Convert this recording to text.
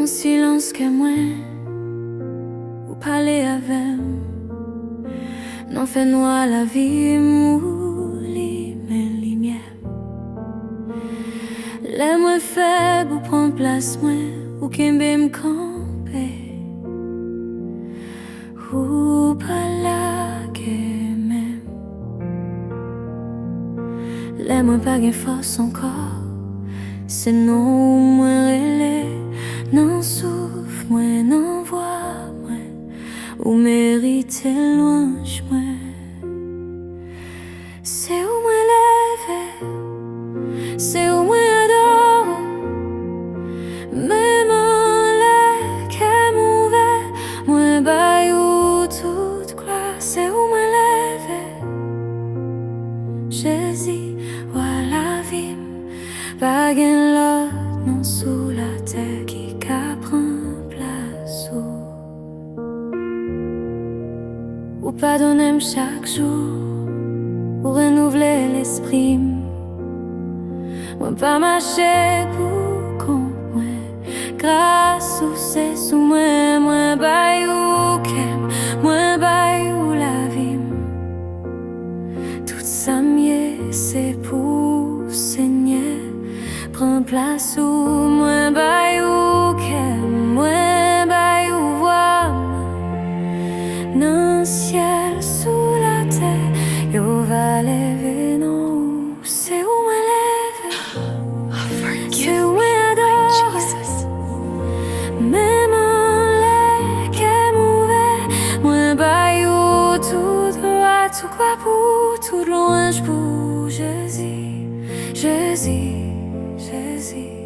Nan silans ke mwen ou pale avem, nan fe noa la vi mou li men li mien. Le mwen feb ou pran plas mwen, ou kembe m kampe, ou pala ke mem. Le mwen pa gen fos ankor, se nou mwen rele, nan souf mwen, nan vwa mwen, ou merite louange mwen. Se ou mwen leve, se ou mwen adore, même an le kem ouve, mwen bay ou tout gloire. Se ou mwen leve, Jésus, wala vim, pa gen lot nan sou la terre ki ka pran plas ou padonem chaque jour, ou renouveler l'esprit. Mwen pa mache pou kon mwen, grâce ou se sou mwen, mwen bay ou kem, mwen bay ou la vim. Tout sa mye se pou Seigneur, pran plas ou mwen bay ou kem, mwen bay ou vwa mwen. Nan ciel sou la terre, yo va leve nan ou. Se ou mwen leve, se ou mwen adore, même an le kem ouve, mwen bay ou tout droit, tout quoi pour, tout louange pour Jésus, Jésus, Jésus.